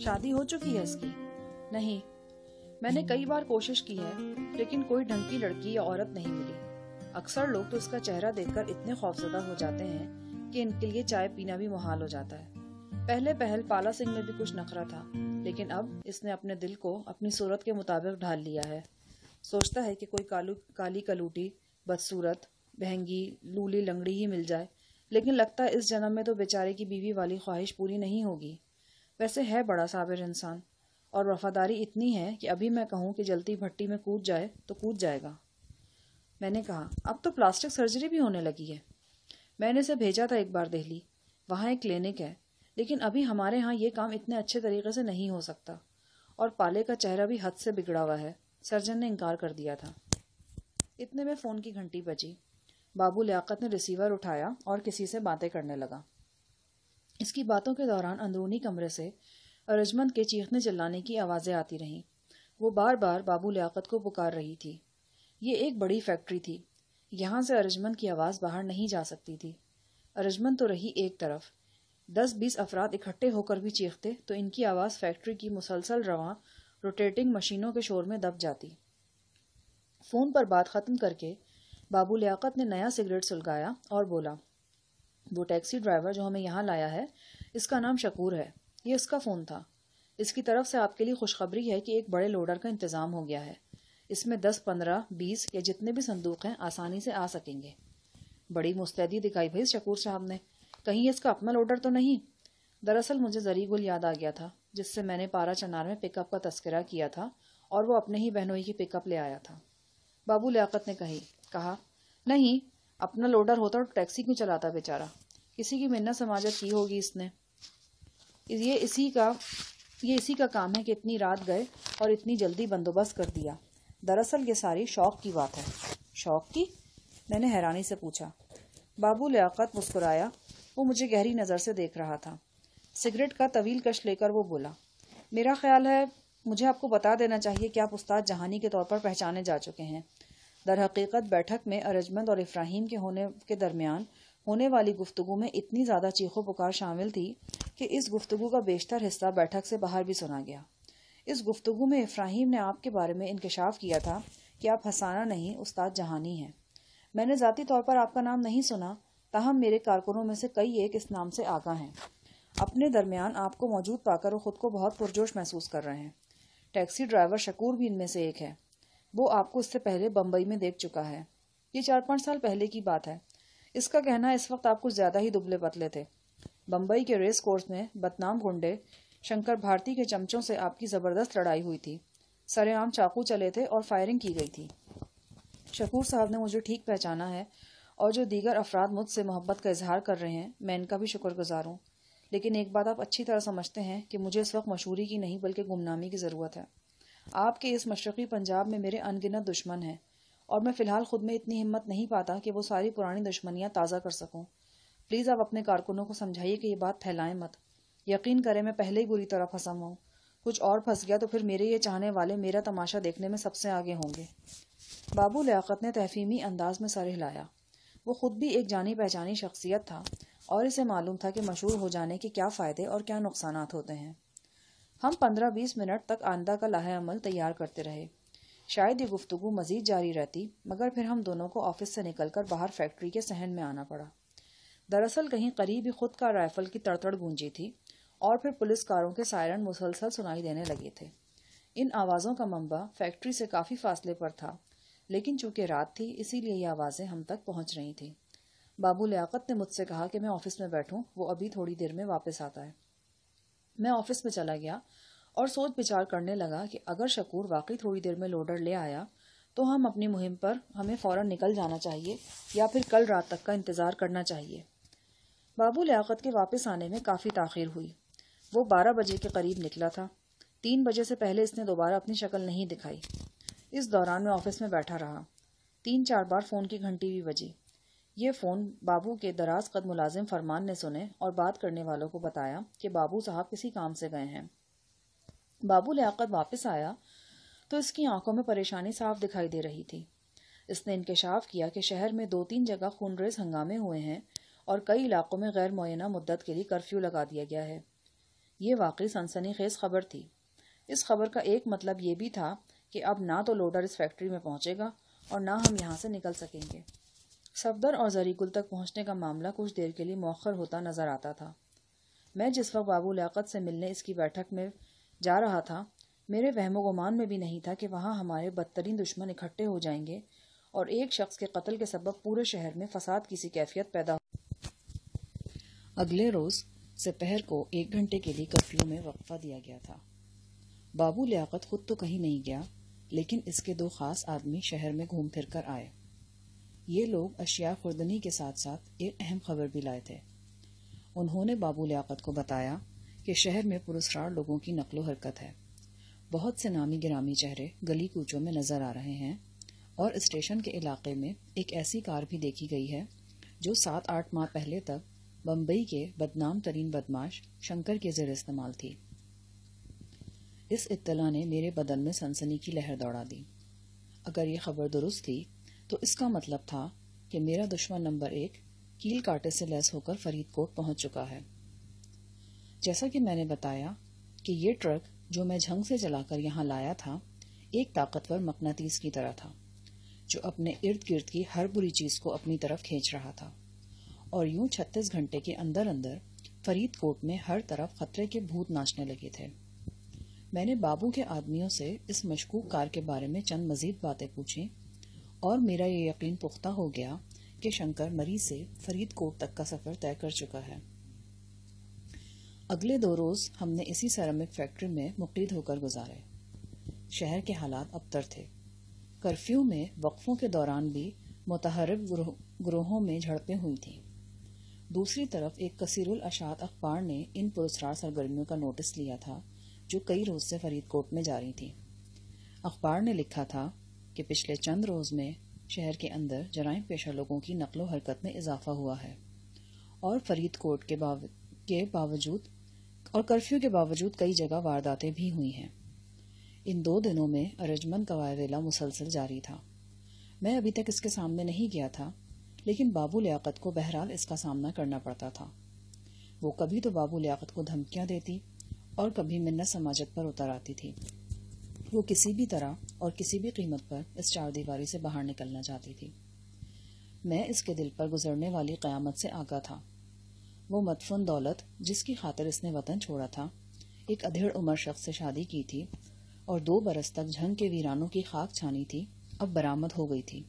شادی ہو چکی ہے اس کی؟ نہیں، میں نے کئی بار کوشش کی ہے لیکن کوئی ڈھنگ کی لڑکی یا عورت نہیں ملی۔ اکثر لوگ تو اس کا چہرہ دیکھ کر اتنے خوفزدہ ہو جاتے ہیں کہ ان کے لیے چائے پینا بھی محال ہو جاتا ہے۔ پہلے پہل پالا سنگھ میں بھی کچھ نخرہ تھا، لیکن اب اس نے اپنے دل کو اپنی صورت کے مطابق ڈھال لیا ہے۔ سوچتا ہے کہ کوئی کالی کلوٹی، بدصورت، بہنگی، لولی لنگڑی ہی مل جائے، لیکن لگتا ہے اس جنم میں تو بیچارے کی بیوی والی خواہش پوری نہیں ہوگی۔ ویسے ہے بڑا صابر انسان، اور وفاداری اتنی ہے کہ ابھی میں کہوں کہ جلتی بھٹی میں کود جائے تو کود جائے گا۔ میں نے کہا، اب تو پلاسٹک سرجری بھی ہونے لگی ہے۔ میں نے اسے بھیجا تھا ایک بار دہلی، وہاں ایک کلینک ہے، لیکن ابھی ہمارے ہاں یہ کام اتنے اچھے طریقے سے نہیں ہو سکتا، اور پالے کا چہرہ بھی حد سے بگڑا ہوا ہے۔ سرجن نے انکار کر دیا تھا۔ اتنے میں فون کی گھنٹی بجی۔ بابو لیاقت نے ریسیور اٹھایا اور کسی سے باتیں کرنے لگا۔ اس کی باتوں کے دوران اندرونی کمرے سے ارجمند کے چیخنے چلانے کی آوازیں آتی رہیں۔ وہ بار بار بابو لیاقت کو پکار رہی تھی۔ یہ ایک بڑی فیکٹری تھی، یہاں سے ارجمند کی آواز باہر نہیں جا سکتی تھی۔ ارجمند تو رہی ایک طرف، 10-20 افراد اکٹھے ہو کر بھی چیختے تو ان کی آواز فیکٹری کی مسلسل رواں روٹیٹنگ مشینوں کے شور میں دب جاتی۔ فون پر بات ختم کر کے بابو لیاقت نے نیا سگریٹ سلگایا اور بولا، وہ ٹیکسی ڈرائیور جو ہمیں یہاں لایا ہے، اس کا نام شکور ہے۔ یہ اس کا فون تھا۔ اس کی طرف سے آپ کے لیے خوشخبری ہے کہ ایک بڑے لوڈر کا انتظام ہو گیا ہے۔ اس میں 10, 15, 20 یا جتنے بھی صندوق ہیں آسانی سے آ سکیں گے۔ بڑی مستعدی دکھائی بھائی شکور صاحب نے، کہیں اس کا اپنا لوڈر تو نہیں؟ دراصل مجھے زری گل یاد آ گیا تھا، جس سے میں نے پارا چنار میں پک اپ کا تذکرہ کیا تھا، اور وہ اپنے ہی بہنوئی کی پک اپ لے آیا تھا۔ بابو لیاقت نے کہا، نہیں، اپنا لوڈر ہوتا تو ٹیکسی کیوں چلاتا بیچارہ؟ کسی کی منت سماجت کی ہوگی اس نے۔ یہ اسی کا کام ہے کہ اتنی رات گئے اور اتنی جلدی بندوبست کر دیا۔ دراصل یہ ساری شوق کی بات ہے۔ شوق کی؟ میں نے حیرانی سے پوچھا۔ بابو لیاقت مسکرایا۔ وہ مجھے گہری نظر سے دیکھ رہا تھا۔ سگریٹ کا طویل کش لے کر وہ بولا، میرا خیال ہے مجھے آپ کو بتا دینا چاہیے کہ آپ استاد جہانی کے طور پر پہچانے جا چکے ہیں۔ در حقیقت بیٹھک میں ارجمند اور افراہیم کے درمیان ہونے والی گفتگو میں اتنی زیادہ چیخو پکار شامل تھی کہ اس گفتگو کا بیشتر حصہ بیٹھک سے باہر بھی سنا گیا۔ اس گفتگو میں افراہیم نے آپ کے بارے میں انکشاف کیا تھا کہ آپ حسانہ نہیں، استاد جہانی ہیں۔ میں نے ذاتی طور پر آپ کا نام نہیں سنا، تاہم میرے کارکنوں میں سے کئی ایک اس نام سے آگاہ ہیں۔ اپنے درمیان آپ کو موجود پا کر وہ خود کو بہت پرجوش محسوس کر رہے ہیں۔ ٹیکسی ڈرائیور شکور بھی ان میں سے ایک ہے۔ وہ آپ کو اس سے پہلے بمبئی میں دیکھ چکا ہے۔ یہ 4-5 سال پہلے کی بات ہے۔ اس کا کہنا اس وقت آپ کچھ زیادہ ہی دبلے پتلے تھے۔ بمبئی کے ریس کورس میں بدنام گنڈے شنکر بھارتی کے چمچوں سے آپ کی زبردست لڑائی ہوئی تھی۔ سرے عام چاقو چلے تھے اور فائرنگ کی گئی تھی۔ شکور صاحب نے مجھے ٹھیک پہچانا ہے، اور جو دیگر افراد مجھ سے محبت کا اظہار کر رہے ہیں، میں ان کا بھی شکر گزار ہوں۔ لیکن ایک بات آپ اچھی طرح سمجھتے ہیں کہ مجھے اس وقت مشہوری کی نہیں بلکہ گمنامی کی ضرورت ہے۔ آپ کے اس مشرقی پنجاب میں میرے ان گنت دشمن ہیں، اور میں فی الحال خود میں اتنی ہمت نہیں پاتا کہ وہ ساری پرانی دشمنیاں تازہ کر سکوں۔ پلیز آپ اپنے کارکنوں کو سمجھائیے کہ یہ بات پھیلائیں مت۔ یقین کریں میں پہلے ہی بری طرح پھنسا ہوں۔ کچھ اور پھنس گیا تو پھر میرے یہ چاہنے والے میرا تماشا دیکھنے میں سب سے آگے ہوں گے۔ بابو لیاقت نے تفہیمی انداز میں سر ہلایا۔ وہ خود بھی ایک جانی پہچانی شخصیت تھا، اور اسے معلوم تھا کہ مشہور ہو جانے کے کیا فائدے اور کیا نقصانات ہوتے ہیں۔ ہم 15-20 منٹ تک آئندہ کا لاہ عمل تیار کرتے رہے۔ شاید یہ گفتگو مزید جاری رہتی، مگر پھر ہم دونوں کو آفس سے نکل کر باہر فیکٹری کے صحن میں آنا پڑا۔ دراصل کہیں قریب ہی خود کا رائفل کی تڑتڑ گونجی تھی، اور پھر پولیس کاروں کے سائرن مسلسل سنائی دینے لگے تھے۔ ان آوازوں کا منبع فیکٹری سے کافی فاصلے پر تھا، لیکن چونکہ رات تھی اسی لیے یہ آوازیں ہم تک پہنچ رہی تھیں۔ بابو لیاقت نے مجھ سے کہا کہ میں آفس میں بیٹھوں، وہ ابھی تھوڑی دیر میں واپس آتا ہے۔ میں آفس میں چلا گیا اور سوچ بچار کرنے لگا کہ اگر شکور واقعی تھوڑی دیر میں لوڈر لے آیا تو ہم اپنی مہم پر ہمیں فوراً نکل جانا چاہیے یا پھر کل رات تک کا انتظار کرنا چاہیے۔ بابو لیاقت کے واپس آنے میں کافی تاخیر ہوئی۔ وہ 12 بجے کے قریب نکلا تھا۔ 3 بجے سے پہلے اس نے دوبارہ اپنی شکل نہیں دکھائی۔ اس دوران میں آفس میں بیٹھا رہا۔ 3-4 بار فون کی گھنٹی بھی بجی۔ یہ فون بابو کے دراز قد ملازم فرمان نے سنے اور بات کرنے والوں کو بتایا کہ بابو صاحب کسی کام سے گئے ہیں۔ بابو لیاقت واپس آیا تو اس کی آنکھوں میں پریشانی صاف دکھائی دے رہی تھی۔ اس نے انکشاف کیا کہ شہر میں 2-3 جگہ خونریز ہنگامے ہوئے ہیں اور کئی علاقوں میں غیر معینہ مدت کے لیے کرفیو لگا دیا گیا ہے۔ یہ واقعی سنسنی خیز خبر تھی۔ اس خبر کا ایک مطلب یہ بھی تھا کہ اب نہ تو لوڈر اس فیکٹری میں پہنچے گا اور نہ ہم یہاں سے نکل سکیں گے۔ صفدر اور زری گل تک پہنچنے کا معاملہ کچھ دیر کے لیے مؤخر ہوتا نظر آتا تھا۔ میں جس وقت بابو لیاقت سے ملنے اس کی بیٹھک میں جا رہا تھا، میرے وہم و گمان میں بھی نہیں تھا کہ وہاں ہمارے بدترین دشمن اکٹھے ہو جائیں گے اور ایک شخص کے قتل کے سبب پورے شہر میں فساد کی سی کیفیت پیدا ہو۔ اگلے روز سپہر کو 1 گھنٹے کے لیے کرفیو میں وقفہ دیا گیا تھا۔ بابو لیاقت خود تو کہیں نہیں گیا، لیکن اس کے 2 خاص آدمی شہر میں گھوم پھر کر آئے۔ یہ لوگ اشیاء خوردنی کے ساتھ ساتھ ایک اہم خبر بھی لائے تھے۔ انہوں نے بابو لیاقت کو بتایا کہ شہر میں پراسرار لوگوں کی نقل و حرکت ہے۔ بہت سے نامی گرامی چہرے گلی کوچوں میں نظر آ رہے ہیں اور اسٹیشن کے علاقے میں ایک ایسی کار بھی دیکھی گئی ہے جو 7-8 ماہ پہلے تک بمبئی کے بدنام ترین بدماش شنکر کے زیر استعمال تھی۔ اس اطلاع نے میرے بدن میں سنسنی کی لہر دوڑا دی۔ اگر یہ خبر درست تھی تو اس کا مطلب تھا کہ میرا دشمن نمبر 1 کیل کاٹے سے لیس ہو کر فرید کوٹ پہنچ چکا ہے۔ جیسا کہ میں نے بتایا کہ یہ ٹرک جو میں جھنگ سے چلا کر یہاں لایا تھا ایک طاقتور مقناطیس کی طرح تھا جو اپنے ارد گرد کی ہر بری چیز کو اپنی طرف کھینچ رہا تھا، اور یوں 36 گھنٹے کے اندر اندر فرید کوٹ میں ہر طرف خطرے کے بھوت ناچنے لگے تھے۔ میں نے بابو کے آدمیوں سے اس مشکوک کار کے بارے میں چند مزید باتیں پوچھیں اور میرا یہ یقین پختہ ہو گیا کہ شنکر مری سے فرید کوٹ تک کا سفر طے کر چکا ہے۔ اگلے 2 روز ہم نے اسی سیرامک فیکٹری میں مقید ہو کر گزارے۔ شہر کے حالات ابتر تھے۔ کرفیو میں وقفوں کے دوران بھی متحرک گروہوں میں جھڑپیں ہوئی تھیں۔ دوسری طرف ایک کثیر الاشاعت اخبار نے ان پراسرار سرگرمیوں کا نوٹس لیا تھا جو کئی روز سے فرید کوٹ میں جاری تھی۔ اخبار نے لکھا تھا کہ پچھلے چند روز میں شہر کے اندر جرائم پیشہ لوگوں کی نقل و حرکت میں اضافہ ہوا ہے اور فرید کوٹ کے باوجود اور کرفیو کے باوجود کئی جگہ وارداتیں بھی ہوئی ہیں۔ ان 2 دنوں میں ارجمند کا وائیویلا مسلسل جاری تھا۔ میں ابھی تک اس کے سامنے نہیں گیا تھا، لیکن بابو لیاقت کو بہرحال اس کا سامنا کرنا پڑتا تھا۔ وہ کبھی تو بابو لیاقت کو دھمکیاں دیتی اور کبھی منت سماجت پر اتر آتی تھی۔ وہ کسی بھی طرح اور کسی بھی قیمت پر اس 4 دیواری سے باہر نکلنا چاہتی تھی۔ میں اس کے دل پر گزرنے والی قیامت سے آگاہ تھا۔ وہ مدفون دولت جس کی خاطر اس نے وطن چھوڑا تھا، ایک ادھیڑ عمر شخص سے شادی کی تھی اور 2 برس تک جھنگ کے ویرانوں کی خاک چھانی تھی، اب برآمد ہو گئی تھی،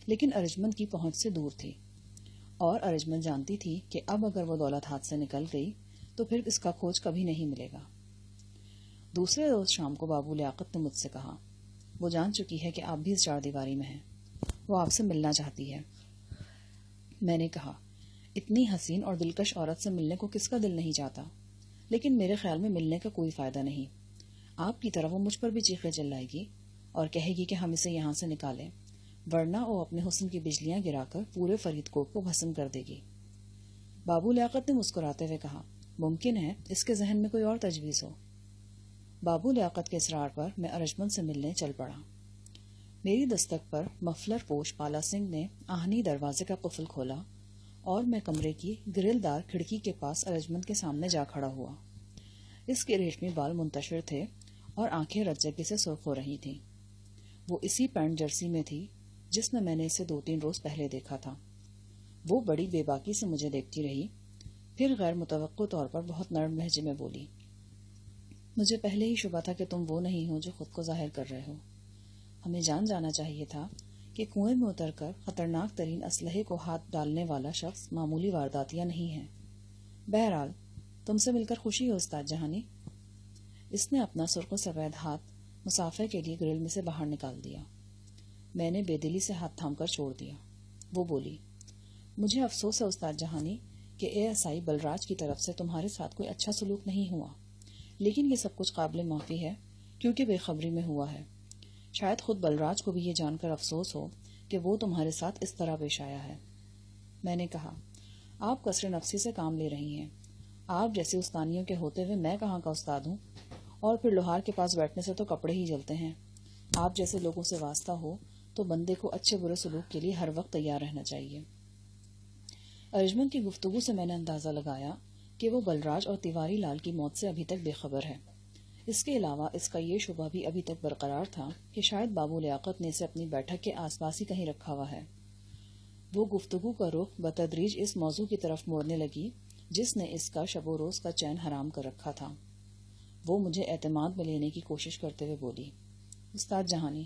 لیکن ارجمند کی پہنچ سے دور تھی، اور ارجمند جانتی تھی کہ اب اگر وہ دولت ہاتھ سے نکل گئی تو پھر اس کا کھوج کبھی نہیں ملے گا۔ دوسرے روز شام کو بابو لیاقت نے مجھ سے کہا، وہ جان چکی ہے کہ آپ بھی اس 4 دیواری میں ہیں، وہ آپ سے ملنا چاہتی ہے۔ میں نے کہا، اتنی حسین اور دلکش عورت سے ملنے کو کس کا دل نہیں چاہتا، لیکن میرے خیال میں ملنے کا کوئی فائدہ نہیں۔ آپ کی طرح وہ مجھ پر بھی چیخے چلائے گی اور کہے گی کہ ہم اسے یہاں سے نکالیں، ورنہ وہ اپنے حسن کی بجلیاں گرا کر پورے فرید کوٹ کو بھسم کر دے گی۔ بابو لیاقت نے مسکراتے ہوئے کہا، ممکن ہے اس کے ذہن میں کوئی اور تجویز ہو۔ بابو لیاقت کے اصرار پر میں ارجمند سے ملنے چل پڑا۔ میری دستک پر مفلر پوش پالا سنگھ نے آہنی دروازے کا قفل کھولا اور میں کمرے کی گرل دار کھڑکی کے پاس ارجمند کے سامنے جا کھڑا ہوا۔ اس کے ریشمی بال منتشر تھے اور آنکھیں رجگی سے سرخ ہو رہی تھیں۔ وہ اسی پینٹ جرسی میں تھی جس میں نے اسے 2-3 روز پہلے دیکھا تھا۔ وہ بڑی بے باکی سے مجھے دیکھتی رہی، پھر غیر متوقع طور پر بہت نرم لہجے میں بولی، مجھے پہلے ہی شبہ تھا کہ تم وہ نہیں ہو جو خود کو ظاہر کر رہے ہو۔ ہمیں جان جانا چاہیے تھا کہ کنویں میں اتر کر خطرناک ترین اسلحے کو ہاتھ ڈالنے والا شخص معمولی وارداتیہ نہیں ہے۔ بہرحال تم سے مل کر خوشی ہو استاد جہانی۔ اس نے اپنا سرخ و سفید ہاتھ مسافر کے لیے گرل میں سے باہر نکال دیا۔ میں نے بے دلی سے ہاتھ تھام کر چھوڑ دیا۔ وہ بولی، مجھے افسوس ہے استاد جہانی کہ ASI بلراج کی طرف سے تمہارے ساتھ کوئی اچھا سلوک نہیں ہوا، لیکن یہ سب کچھ قابل معافی ہے کیونکہ بے خبری میں ہوا ہے۔ شاید خود بلراج کو بھی یہ جان کر افسوس ہو کہ وہ تمہارے ساتھ اس طرح پیش آیا ہے۔ میں نے کہا، آپ کثر نفسی سے کام لے رہی ہیں۔ آپ جیسے استانیوں کے ہوتے ہوئے میں کہاں کا استاد ہوں، اور پھر لوہار کے پاس بیٹھنے سے تو کپڑے ہی جلتے ہیں۔ آپ جیسے لوگوں سے واسطہ ہو تو بندے کو اچھے برے سلوک کے لیے ہر وقت تیار رہنا چاہیے۔ ارجمند کی گفتگو سے میں نے اندازہ لگایا کہ وہ بلراج اور تیواری لال کی موت سے ابھی تک بے خبر ہے۔ اس کے علاوہ اس کا یہ شبہ بھی ابھی تک برقرار تھا کہ شاید بابو لیاقت نے اسے اپنی بیٹھک کے آس پاس ہی کہیں رکھا ہوا ہے۔ وہ گفتگو کا رخ بتدریج اس موضوع کی طرف موڑنے لگی جس نے اس کا شب و روز کا چین حرام کر رکھا تھا۔ وہ مجھے اعتماد میں لینے کی کوشش کرتے ہوئے بولی، استاد جہانی،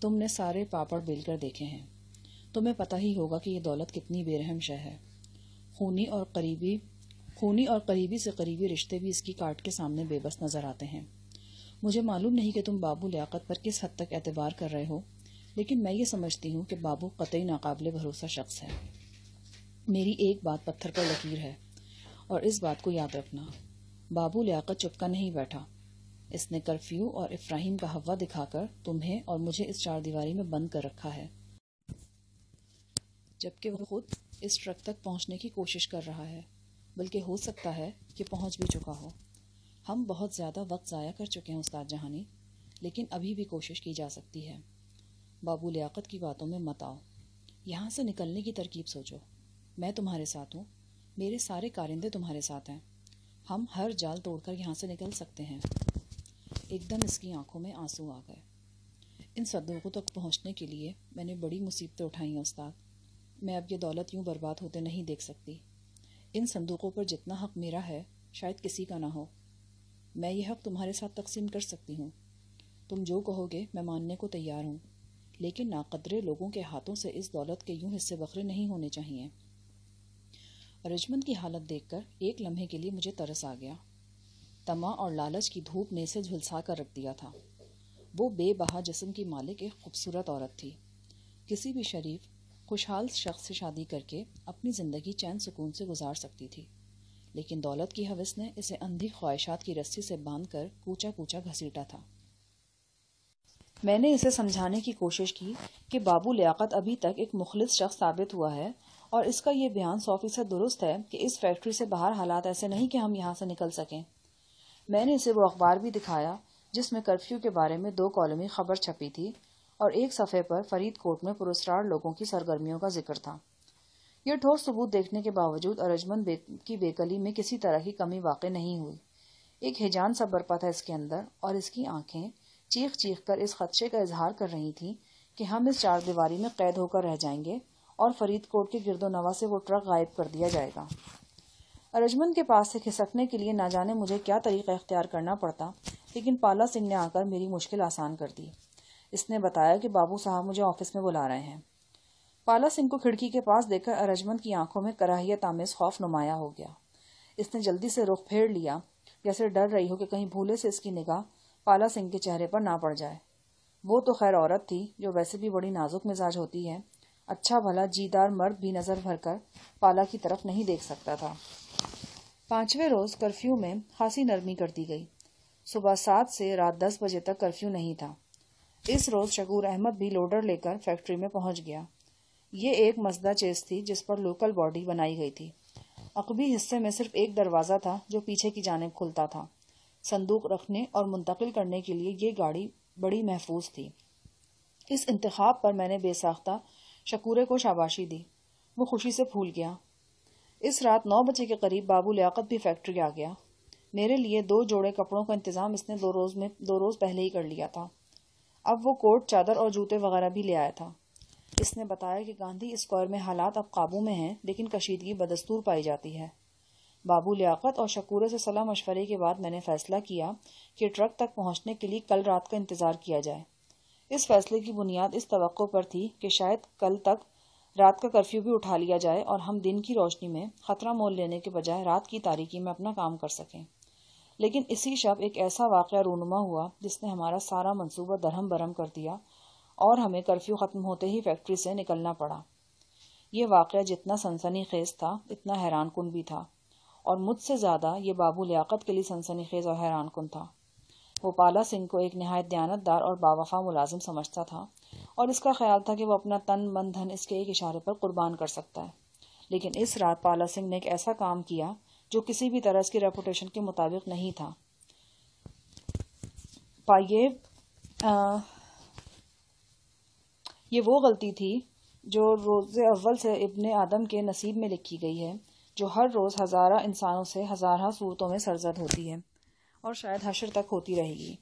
تم نے سارے پاپڑ بیل کر دیکھے ہیں، تمہیں پتہ ہی ہوگا کہ یہ دولت کتنی بے رحم شے ہے۔ خونی اور قریبی سے قریبی رشتے بھی اس کی کاٹ کے سامنے بے بس نظر آتے ہیں۔ مجھے معلوم نہیں کہ تم بابو لیاقت پر کس حد تک اعتبار کر رہے ہو، لیکن میں یہ سمجھتی ہوں کہ بابو قطعی ناقابل بھروسہ شخص ہے۔ میری ایک بات پتھر پر لکیر ہے، اور اس بات کو یاد رکھنا، بابو لیاقت چپکا نہیں بیٹھا۔ اس نے کرفیو اور افراہیم کا ہوا دکھا کر تمہیں اور مجھے اس چار دیواری میں بند کر رکھا ہے، جبکہ وہ خود اس ٹرک تک پہنچنے کی کوشش کر رہا ہے، بلکہ ہو سکتا ہے کہ پہنچ بھی چکا ہو۔ ہم بہت زیادہ وقت ضائع کر چکے ہیں استاد جہانی، لیکن ابھی بھی کوشش کی جا سکتی ہے۔ بابو لیاقت کی باتوں میں مت آؤ، یہاں سے نکلنے کی ترکیب سوچو۔ میں تمہارے ساتھ ہوں، میرے سارے کارندے تمہارے ساتھ ہیں، ہم ہر جال توڑ کر یہاں سے نکل سکتے ہیں۔ ایک دم اس کی آنکھوں میں آنسو آ گئے۔ ان صندوقوں تک پہنچنے کے لیے میں نے بڑی مصیبتیں اٹھائی ہیں استاد، میں اب یہ دولت یوں برباد ہوتے نہیں دیکھ سکتی۔ ان صندوقوں پر جتنا حق میرا ہے شاید کسی کا نہ ہو، میں یہ حق تمہارے ساتھ تقسیم کر سکتی ہوں۔ تم جو کہو گے میں ماننے کو تیار ہوں، لیکن ناقدرے لوگوں کے ہاتھوں سے اس دولت کے یوں حصے بکھرے نہیں ہونے چاہیے۔ ارجمند کی حالت دیکھ کر ایک لمحے کے لیے مجھے ترس آ گیا۔ طمع اور لالچ کی دھوپ نے اسے جھلسا کر رکھ دیا تھا۔ وہ بے بہا جسم کی مالک ایک خوبصورت عورت تھی، کسی بھی شریف خوشحال شخص سے شادی کر کے اپنی زندگی چین سکون سے گزار سکتی تھی، لیکن دولت کی ہوس نے اسے اندھی خواہشات کی رسی سے باندھ کر کوچا کوچا گھسیٹا تھا۔ میں نے اسے سمجھانے کی کوشش کی کہ بابو لیاقت ابھی تک ایک مخلص شخص ثابت ہوا ہے، اور اس کا یہ بیان 100% درست ہے کہ اس فیکٹری سے باہر حالات ایسے نہیں کہ ہم یہاں سے نکل سکیں۔ میں نے اسے وہ اخبار بھی دکھایا جس میں کرفیو کے بارے میں 2 کالمی خبر چھپی تھی، اور ایک صفحے پر فرید کوٹ میں پراسرار لوگوں کی سرگرمیوں کا ذکر تھا۔ یہ ٹھوس ثبوت دیکھنے کے باوجود ارجمند کی بیکلی میں کسی طرح کی کمی واقع نہیں ہوئی۔ ایک ہیجان سا برپا تھا اس کے اندر، اور اس کی آنکھیں چیخ چیخ کر اس خدشے کا اظہار کر رہی تھیں کہ ہم اس چار دیواری میں قید ہو کر رہ جائیں گے اور فرید کوٹ کے گرد و نواح سے وہ ٹرک غائب کر دیا جائے گا۔ ارجمند کے پاس سے کھسکنے کے لیے نہ جانے مجھے کیا طریقہ اختیار کرنا پڑتا، لیکن پالا سنگھ نے آ کر میری مشکل آسان کر دی۔ اس نے بتایا کہ بابو صاحب مجھے آفس میں بلا رہے ہیں۔ پالا سنگھ کو کھڑکی کے پاس دیکھ کر ارجمند کی آنکھوں میں کراہیت آمیز خوف نمایاں ہو گیا۔ اس نے جلدی سے رخ پھیر لیا، جیسے ڈر رہی ہو کہ کہیں بھولے سے اس کی نگاہ پالا سنگھ کے چہرے پر نہ پڑ جائے۔ وہ تو خیر عورت تھی جو ویسے بھی بڑی نازک مزاج ہوتی ہے، اچھا بھلا جیدار مرد بھی نظر بھر کر پالا کی طرف نہیں دیکھ سکتا تھا۔ 5ویں روز کرفیو میں خاصی نرمی کر دی گئی۔ صبح 7 سے رات 10 بجے تک کرفیو نہیں تھا۔ اس روز شکور احمد بھی لوڈر لے کر فیکٹری میں پہنچ گیا۔ یہ ایک مزدہ چیز تھی جس پر لوکل باڈی بنائی گئی تھی۔ عقبی حصے میں صرف ایک دروازہ تھا جو پیچھے کی جانب کھلتا تھا۔ صندوق رکھنے اور منتقل کرنے کے لیے یہ گاڑی بڑی محفوظ تھی۔ اس انتخاب پر میں نے بے ساختہ شکورے کو شاباشی دی۔ وہ خوشی سے پھول گیا۔ اس رات 9 بجے کے قریب بابو لیاقت بھی فیکٹری آ گیا۔ میرے لیے 2 جوڑے کپڑوں کا انتظام اس نے 2 روز پہلے ہی کر لیا تھا۔ اب وہ کوٹ، چادر اور جوتے وغیرہ بھی لے آیا تھا۔ اس نے بتایا کہ گاندھی اسکوائر میں حالات اب قابو میں ہیں، لیکن کشیدگی بدستور پائی جاتی ہے۔ بابو لیاقت اور شکورے سے صلاح مشورے کے بعد میں نے فیصلہ کیا کہ ٹرک تک پہنچنے کے لیے کل رات کا انتظار کیا جائے۔ اس فیصلے کی بنیاد اس توقع پر تھی کہ شاید کل تک رات کا کرفیو بھی اٹھا لیا جائے اور ہم دن کی روشنی میں خطرہ مول لینے کے بجائے رات کی تاریکی میں اپنا کام کر سکیں۔ لیکن اسی شب ایک ایسا واقعہ رونما ہوا جس نے ہمارا سارا منصوبہ درہم برہم کر دیا، اور ہمیں کرفیو ختم ہوتے ہی فیکٹری سے نکلنا پڑا۔ یہ واقعہ جتنا سنسنی خیز تھا اتنا حیران کن بھی تھا، اور مجھ سے زیادہ یہ بابو لیاقت کے لیے سنسنی خیز اور حیران کن تھا۔ وہ پالا سنگھ کو ایک نہایت دیانتدار اور باوفا ملازم سمجھتا تھا، اور اس کا خیال تھا کہ وہ اپنا تن من دھن اس کے ایک اشارے پر قربان کر سکتا ہے۔ لیکن اس رات پالا سنگھ نے ایک ایسا کام کیا جو کسی بھی طرح اس کی ریپوٹیشن کے مطابق نہیں تھا۔ یہ وہ غلطی تھی جو روز اول سے ابن آدم کے نصیب میں لکھی گئی ہے، جو ہر روز ہزارہ انسانوں سے ہزارہ صورتوں میں سرزد ہوتی ہے اور شاید حشر تک ہوتی رہے گی۔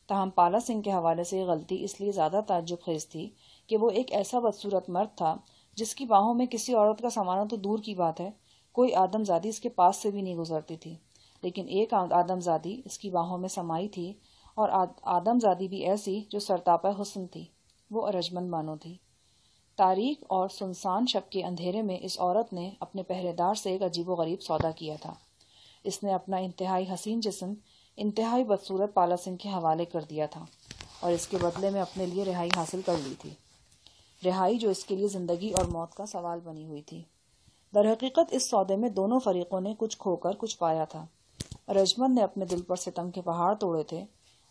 تاہم پالا سنگھ کے حوالے سے یہ غلطی اس لیے زیادہ تعجب خیز تھی کہ وہ ایک ایسا بدصورت مرد تھا جس کی باہوں میں کسی عورت کا سمانا تو دور کی بات ہے، کوئی آدم زادی اس کے پاس سے بھی نہیں گزرتی تھی، لیکن ایک آدم زادی اس کی باہوں میں سمائی تھی، اور آدم زادی بھی ایسی جو سرتاپا حسن تھی۔ وہ ارجمند بانو تھی۔ تاریک اور سنسان شب کے اندھیرے میں اس عورت نے اپنے پہرے دار سے ایک عجیب و غریب سودا کیا تھا۔ اس نے اپنا انتہائی حسین جسم انتہائی بدصورت پالا سنگھ کے حوالے کر دیا تھا اور اس کے بدلے میں اپنے لیے رہائی حاصل کر لی تھی، رہائی جو اس کے لیے زندگی اور موت کا سوال بنی ہوئی تھی۔ در حقیقت اس سودے میں دونوں فریقوں نے کچھ کھو کر کچھ پایا تھا۔ ارجمند نے اپنے دل پر ستم کے پہاڑ توڑے تھے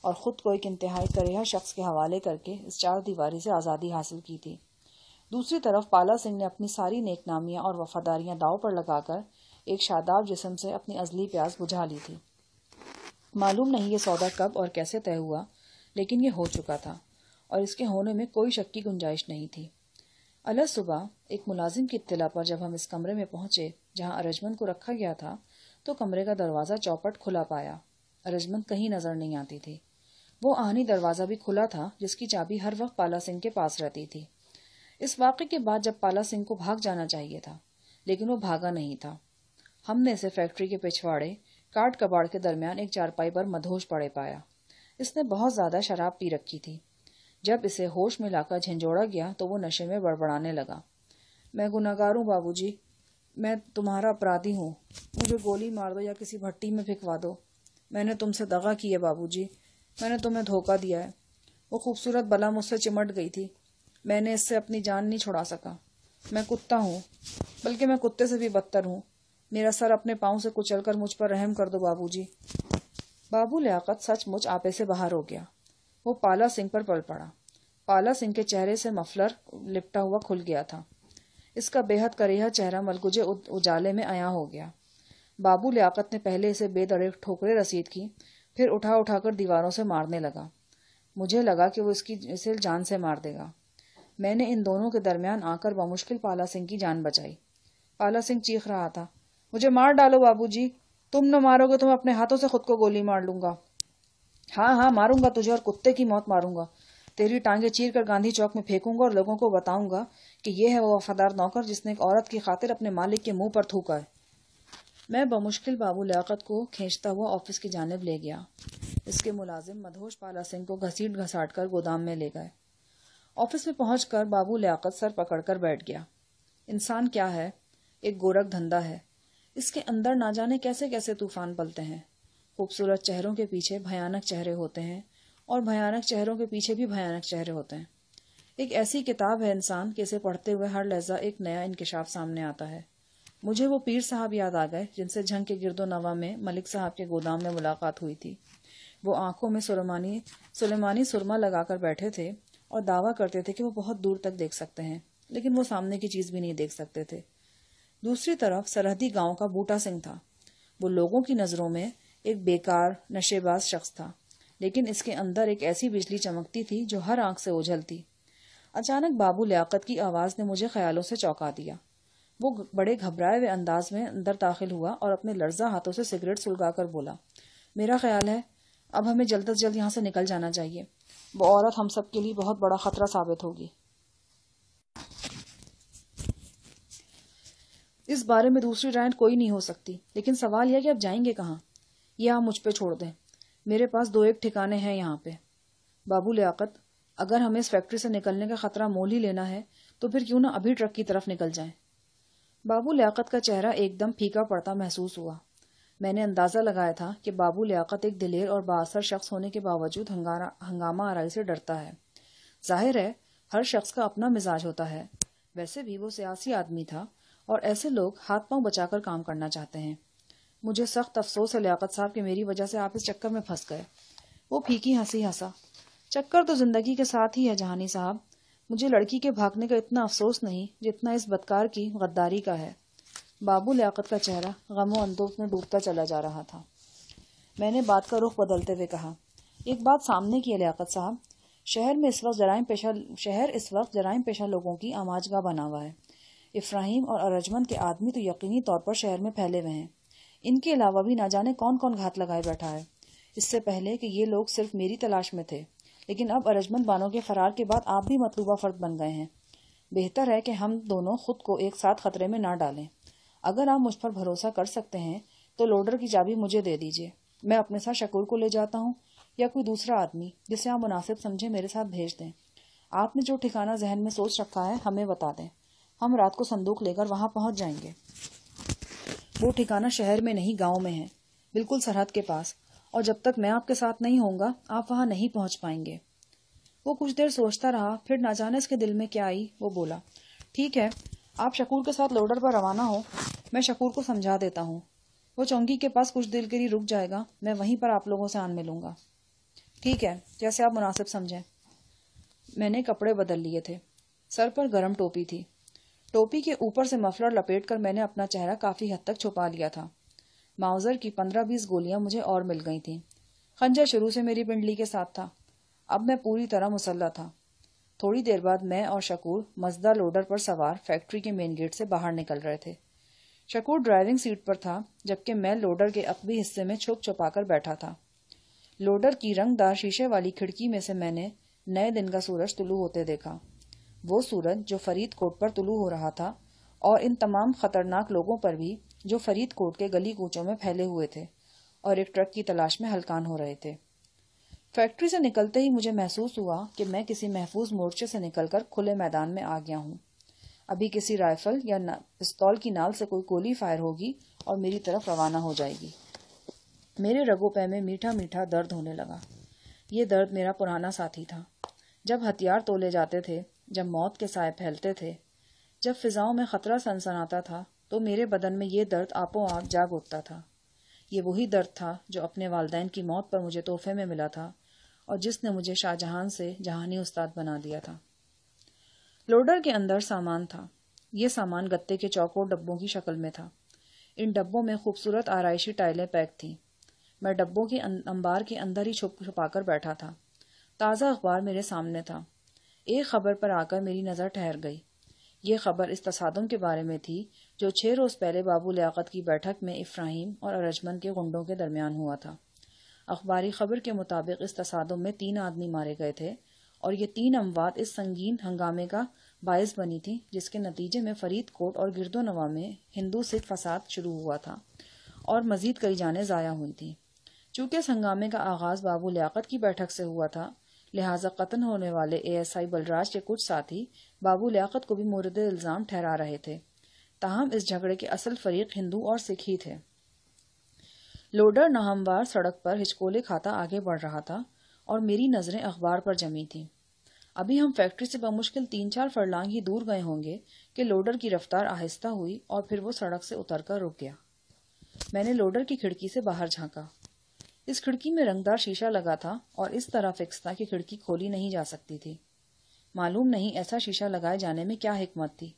اور خود کو ایک انتہائی کریہ شخص کے حوالے کر کے اس چار دیواری سے آزادی حاصل کی تھی۔ دوسری طرف پالا سنگھ نے اپنی ساری نیک نامیاں اور وفاداریاں داؤ پر لگا کر ایک شاداب جسم سے اپنی ازلی پیاس بجھا لی تھی۔ معلوم نہیں یہ سودا کب اور کیسے طے ہوا، لیکن یہ ہو چکا تھا اور اس کے ہونے میں کوئی شک کی گنجائش نہیں تھی۔ الگ صبح ایک ملازم کی اطلاع پر جب ہم اس کمرے میں پہنچے جہاں ارجمند کو رکھا گیا تھا تو کمرے کا دروازہ چوپٹ کھلا پایا۔ ارجمند کہیں نظر نہیں آتی تھی۔ وہ آہنی دروازہ بھی کھلا تھا جس کی چابی ہر وقت پالا سنگھ کے پاس رہتی تھی۔ اس واقعے کے بعد جب پالا سنگھ کو بھاگ جانا چاہیے تھا، لیکن وہ بھاگا نہیں تھا۔ ہم نے اسے فیکٹری کے پچھواڑے کاٹ کباڑ کے درمیان ایک چارپائی پر مدہوش پڑے پایا۔ اس نے بہت زیادہ شراب پی رکھی تھی۔ جب اسے ہوش میں لا کر جھنجھوڑا گیا تو وہ نشے میں بڑبڑانے لگا۔ میں گناہگار ہوں بابو جی، میں تمہارا اپرادھی ہوں، مجھے گولی مار دو یا کسی بھٹی میں پھینکوا دو۔ میں نے تم سے دغا کی ہے بابو جی، میں نے تمہیں دھوکہ دیا ہے۔ وہ خوبصورت بلا مجھ سے چمٹ گئی تھی، میں نے اس سے اپنی جان نہیں چھڑا سکا۔ میں کتا ہوں، بلکہ میں کتے سے بھی بدتر ہوں۔ میرا سر اپنے پاؤں سے کچل کر مجھ پر رحم کر دو بابو جی۔ بابو لیاقت سچ مچ آپے سے باہر ہو گیا۔ وہ پالا سنگھ پر پل پڑا۔ پالا سنگھ کے چہرے سے مفلر لپٹا ہوا کھل گیا تھا۔ اس کا بے حد کریہ چہرہ ملگجے اجالے میں عیاں ہو گیا۔ بابو لیاقت نے پہلے اسے بے دڑے ٹھوکریں رسید کی، پھر اٹھا اٹھا کر دیواروں سے مارنے لگا۔ مجھے لگا کہ وہ اسے جان سے مار دے گا۔ میں نے ان دونوں کے درمیان آ کر بمشکل پالا سنگھ کی جان بچائی۔ پالا سنگھ چیخ رہا تھا، مجھے مار ڈالو بابو جی، تم نہ مارو گے تو میں اپنے ہاتھوں سے خود کو گولی مار لوں گا۔ ہاں ہاں ماروں گا تجھے، اور کتے کی موت ماروں گا۔ تیری ٹانگیں چیر کر گاندھی چوک میں پھینکوں گا اور لوگوں کو بتاؤں گا کہ یہ ہے وہ وفادار نوکر جس نے ایک عورت کی خاطر اپنے مالک کے منہ پر تھوکا ہے۔ میں بمشکل بابو لیاقت کو کھینچتا ہوا آفس کی جانب لے گیا۔ اس کے ملازم مدہوش پالا سنگھ کو گھسیٹ گھساٹ کر گودام میں لے گئے۔ آفس میں پہنچ کر بابو لیاقت سر پکڑ کر بیٹھ گیا۔ انسان کیا ہے؟ ایک گورکھ دھندا ہے۔ اس کے اندر نہ جانے کیسے کیسے طوفان پلتے ہیں۔ خوبصورت چہروں کے پیچھے بھیانک چہرے ہوتے ہیں اور بھیانک چہروں کے پیچھے بھی بھیانک چہرے ہوتے ہیں۔ ایک ایسی کتاب ہے انسان کہ اسے پڑھتے ہوئے ہر لحظہ ایک نیا انکشاف سامنے آتا ہے۔ مجھے وہ پیر صاحب یاد آ گئے جن سے جھنگ کے گرد و نواح میں ملک صاحب کے گودام میں ملاقات ہوئی تھی۔ وہ آنکھوں میں سلیمانی سرما لگا کر بیٹھے تھے اور دعویٰ کرتے تھے کہ وہ بہت دور تک دیکھ سکتے ہیں، لیکن وہ سامنے کی چیز بھی نہیں دیکھ سکتے تھے۔ دوسری طرف سرحدی گاؤں کا بوٹا سنگھ تھا۔ وہ لوگوں کی نظروں میں ایک بیکار نشے باز شخص تھا، لیکن اس کے اندر ایک ایسی بجلی چمکتی تھی جو ہر آنکھ سے اوجھلتی۔ اچانک بابو لیاقت کی آواز نے مجھے خیالوں سے چونکا دیا۔ وہ بڑے گھبرائے ہوئے انداز میں اندر داخل ہوا اور اپنے لرزاں ہاتھوں سے سگریٹ سلگا کر بولا، میرا خیال ہے اب ہمیں جلد از جلد یہاں سے نکل جانا چاہیے۔ وہ عورت ہم سب کے لیے بہت بڑا خطرہ ثابت ہوگی۔ اس بارے میں دوسری رائے کوئی نہیں ہو سکتی، لیکن سوال یہ کہ اب جائیں گے کہاں؟ یہ آپ مجھ پہ چھوڑ دیں، میرے پاس 2-1 ٹھکانے ہیں یہاں پہ۔ بابو لیاقت، اگر ہمیں اس فیکٹری سے نکلنے کا خطرہ مول ہی لینا ہے تو پھر کیوں نہ ابھی ٹرک کی طرف نکل جائیں۔ بابو لیاقت کا چہرہ ایک دم پھیکا پڑتا محسوس ہوا۔ میں نے اندازہ لگایا تھا کہ بابو لیاقت ایک دلیر اور بااثر شخص ہونے کے باوجود ہنگامہ آرائی سے ڈرتا ہے۔ ظاہر ہے ہر شخص کا اپنا مزاج ہوتا ہے، ویسے بھی وہ سیاسی آدمی تھا اور ایسے لوگ ہاتھ پاؤں بچا کر کام کرنا چاہتے ہیں۔ مجھے سخت افسوس ہے لیاقت صاحب کہ میری وجہ سے آپ اس چکر میں پھنس گئے۔ وہ پھیکی ہنسی ہنسا، چکر تو زندگی کے ساتھ ہی ہے جہانی صاحب، مجھے لڑکی کے بھاگنے کا اتنا افسوس نہیں جتنا اس بدکار کی غداری کا ہے۔ بابو لیاقت کا چہرہ غم و اندوہ میں ڈوبتا چلا جا رہا تھا۔ میں نے بات کا رخ بدلتے ہوئے کہا، ایک بات سامنے کی ہے لیاقت صاحب، شہر اس وقت جرائم پیشہ لوگوں کی آماج گاہ بنا ہوا ہے۔ افراہیم اور ارجمند کے آدمی تو یقینی طور پر شہر میں پھیلے ہوئے ہیں، ان کے علاوہ بھی نہ جانے کون کون گھات لگائے بیٹھا ہے۔ اس سے پہلے کہ یہ لوگ صرف میری تلاش میں تھے، لیکن اب ارجمند بانو کے فرار کے بعد آپ بھی مطلوبہ فرد بن گئے ہیں۔ بہتر ہے کہ ہم دونوں خود کو ایک ساتھ خطرے میں نہ ڈالیں۔ اگر آپ مجھ پر بھروسہ کر سکتے ہیں تو لوڈر کی چابی مجھے دے دیجیے، میں اپنے ساتھ شکور کو لے جاتا ہوں، یا کوئی دوسرا آدمی جسے آپ مناسب سمجھے میرے ساتھ بھیج دیں۔ آپ نے جو ٹھکانہ ذہن میں سوچ رکھا ہے ہمیں بتا دیں، ہم رات کو صندوق لے کر وہاں پہنچ جائیں گے۔ وہ ٹھکانہ شہر میں نہیں، گاؤں میں ہے، بالکل سرحد کے پاس، اور جب تک میں آپ کے ساتھ نہیں ہوں گا آپ وہاں نہیں پہنچ پائیں گے۔ وہ کچھ دیر سوچتا رہا، پھر نہ جانے اس کے دل میں کیا آئی، وہ بولا، ٹھیک ہے، آپ شکور کے ساتھ لوڈر پر روانہ ہو، میں شکور کو سمجھا دیتا ہوں، وہ چونکی کے پاس کچھ دیر کے لیے رک جائے گا، میں وہیں پر آپ لوگوں سے آن ملوں گا۔ ٹھیک ہے، جیسے آپ مناسب سمجھیں۔ میں نے کپڑے بدل لیے تھے، سر پر گرم ٹوپی تھی، ٹوپی کے اوپر سے مفلر لپیٹ کر میں نے اپنا چہرہ کافی حد تک چھپا لیا تھا۔ ماؤزر کی 15-20 گولیاں مجھے اور مل گئی تھیں، خنجر شروع سے میری پنڈلی کے ساتھ تھا، اب میں پوری طرح مسلح تھا۔ تھوڑی دیر بعد میں اور شکور مزدہ لوڈر پر سوار فیکٹری کے مین گیٹ سے باہر نکل رہے تھے۔ شکور ڈرائیونگ سیٹ پر تھا، جبکہ میں لوڈر کے عقبی حصے میں چھپ چھپا کر بیٹھا تھا۔ لوڈر کی رنگ دار شیشے والی کھڑکی میں سے میں نے نئے دن کا سورج طلوع ہوتے دیکھا، وہ سورج جو فرید کوٹ پر طلوع ہو رہا تھا، اور ان تمام خطرناک لوگوں پر بھی جو فرید کوٹ کے گلی کوچوں میں پھیلے ہوئے تھے اور ایک ٹرک کی تلاش میں ہلکان ہو رہے تھے۔ فیکٹری سے نکلتے ہی مجھے محسوس ہوا کہ میں کسی محفوظ مورچے سے نکل کر کھلے میدان میں آ گیا ہوں۔ ابھی کسی رائفل یا پستول کی نال سے کوئی گولی فائر ہوگی اور میری طرف روانہ ہو جائے گی۔ میرے رگو پے میں میٹھا میٹھا درد ہونے لگا۔ یہ درد میرا پرانا ساتھی تھا۔ جب ہتھیار تولے جاتے تھے، جب موت کے سائے پھیلتے تھے، جب فضاؤں میں خطرہ سنسناتا تھا، تو میرے بدن میں یہ درد آپ و آپ جاگ اٹھتا تھا۔ یہ وہی درد تھا جو اپنے والدین کی موت پر مجھے تحفے میں ملا تھا اور جس نے مجھے شاہ جہان سے جہانی استاد بنا دیا تھا۔ لوڈر کے اندر سامان تھا۔ یہ سامان گتے کے چوکور ڈبوں کی شکل میں تھا۔ ان ڈبوں میں خوبصورت آرائشی ٹائلیں پیک تھیں۔ میں ڈبوں کے انبار کے اندر ہی چھپ چھپا کر بیٹھا تھا۔ تازہ اخبار میرے سامنے تھا۔ ایک خبر پر آ کر میری نظر ٹھہر گئی۔ یہ خبر اس تصادم کے بارے میں تھی جو 6 روز پہلے بابو لیاقت کی بیٹھک میں افراہیم اور ارجمند کے غنڈوں کے درمیان ہوا تھا۔ اخباری خبر کے مطابق اس تصادم میں 3 آدمی مارے گئے تھے، اور یہ 3 اموات اس سنگین ہنگامے کا باعث بنی تھی جس کے نتیجے میں فرید کوٹ اور گرد و نواح میں ہندو سکھ فساد شروع ہوا تھا اور مزید کئی جانیں ضائع ہوئی تھیں۔ چونکہ اس ہنگامے کا آغاز بابو لیاقت کی بیٹھک سے ہوا تھا، لہٰذا قتل ہونے والے ASI بلراج کے کچھ ساتھی بابو لیاقت کو بھی مورد الزام ٹھہرا رہے تھے۔ تاہم اس جھگڑے کے اصل فریق ہندو اور سکھ ہی تھے۔ لوڈر ناہموار سڑک پر ہچکولے کھاتا آگے بڑھ رہا تھا اور میری نظریں اخبار پر جمی تھیں۔ ابھی ہم فیکٹری سے بمشکل 3-4 فرلانگ ہی دور گئے ہوں گے کہ لوڈر کی رفتار آہستہ ہوئی اور پھر وہ سڑک سے اتر کر رک گیا۔ میں نے لوڈر کی کھڑکی سے باہر جھانکا۔ اس کھڑکی میں رنگدار شیشہ لگا تھا اور اس طرح فکس تھا کہ کھڑکی کھولی نہیں جا سکتی تھی۔ معلوم نہیں ایسا شیشہ لگائے جانے میں کیا حکمت تھی۔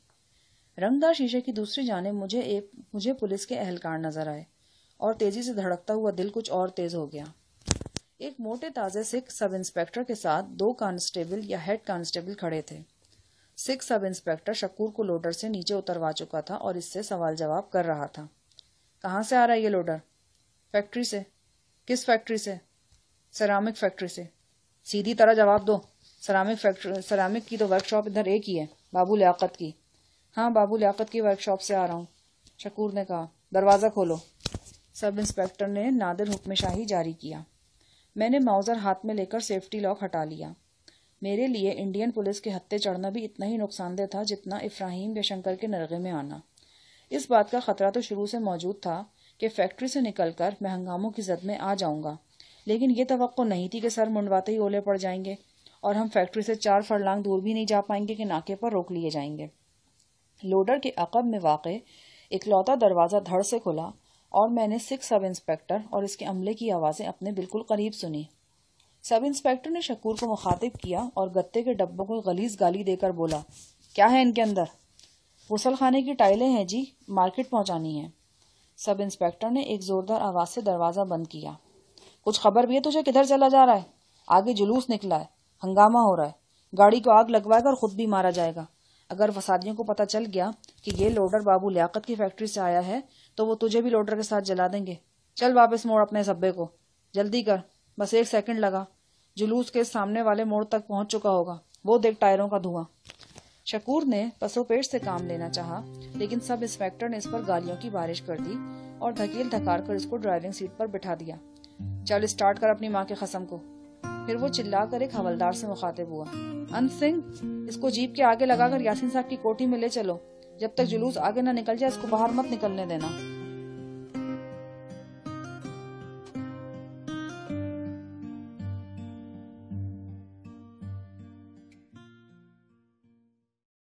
رنگدار شیشے کی دوسری جانب مجھے پولیس کے اہلکار نظر آئے اور تیزی سے دھڑکتا ہوا دل کچھ اور تیز ہو گیا۔ ایک موٹے تازے سکھ سب انسپیکٹر کے ساتھ 2 کانسٹیبل یا ہیڈ کانسٹیبل کھڑے تھے۔ سکھ سب انسپیکٹر شکور کو لوڈر سے نیچے اتروا چکا تھا اور اس سے سوال جواب کر رہا تھا۔ کہاں سے آ رہا ہے یہ لوڈر؟ فیکٹری سے۔ کس فیکٹری سے؟ سیرامک فیکٹری سے۔ سیدھی طرح جواب دو۔ سیرامک کی تو ورک شاپ ادھر ایک ہی ہے، بابو لیاقت کی۔ ہاں، بابو لیاقت کی ورک شاپ سے آ رہا ہوں، شکور نے کہا۔ دروازہ کھولو۔ سب انسپیکٹر نے نادر حکم شاہی جاری کیا۔ میں نے ماؤزر ہاتھ میں لے کر سیفٹی لاک ہٹا لیا۔ میرے لیے انڈین پولیس کے ہتھے چڑھنا بھی اتنا ہی نقصان دہ تھا جتنا افراہیم یا شنکر کے نرغے میں آنا۔ اس بات کا خطرہ تو شروع سے موجود تھا کہ فیکٹری سے نکل کر میں ہنگاموں کی زد میں آ جاؤں گا، لیکن یہ توقع نہیں تھی کہ سر منڈواتے ہی اولے پڑ جائیں گے اور ہم فیکٹری سے 4 فرلانگ دور بھی نہیں جا پائیں گے کہ ناکے پر روک لیے جائیں گے۔ لوڈر کے عقب میں واقع اکلوتا دروازہ دھڑ سے کھلا اور میں نے سکھ سب انسپیکٹر اور اس کے عملے کی آوازیں اپنے بالکل قریب سنی۔ سب انسپیکٹر نے شکور کو مخاطب کیا اور گتے کے ڈبوں کو غلیظ گالی دے کر بولا، کیا ہے ان کے اندر؟ غسل خانے کی ٹائلیں ہیں جی، مارکیٹ پہنچانی ہیں۔ سب انسپیکٹر نے ایک زوردار آواز سے دروازہ بند کیا۔ کچھ خبر بھی ہے تجھے کدھر چلا جا رہا ہے؟ آگے جلوس نکلا ہے، ہنگامہ ہو رہا ہے، گاڑی کو آگ لگوا کر خود بھی مارا جائے گا۔ اگر فسادیوں کو پتہ چل گیا کہ یہ لوڈر بابو لیاقت کی فیکٹری سے آیا ہے تو وہ تجھے بھی لوڈر کے ساتھ جلا دیں گے۔ چل واپس موڑ اپنے سبے کو، جلدی کر، بس 1 سیکنڈ لگا، جلوس کے سامنے والے موڑ تک پہنچ چکا ہوگا، وہ دیکھ ٹائروں کا دھواں۔ شکور نے پسو پیٹ سے کام لینا چاہا، لیکن سب انسپیکٹر نے اس پر گالیوں کی بارش کر دی اور دھکیل دھکار کر اس کو ڈرائیونگ سیٹ پر بٹھا دیا۔ چل اسٹارٹ کر اپنی ماں کے قسم کو۔ پھر وہ چلا کر ایک حوالدار سے مخاطب ہوا، انت سنگھ، اس کو جیپ کے آگے لگا کر یاسین صاحب کی کوٹھی میں لے چلو، جب تک جلوس آگے نہ نکل جائے اس کو باہر مت نکلنے دینا۔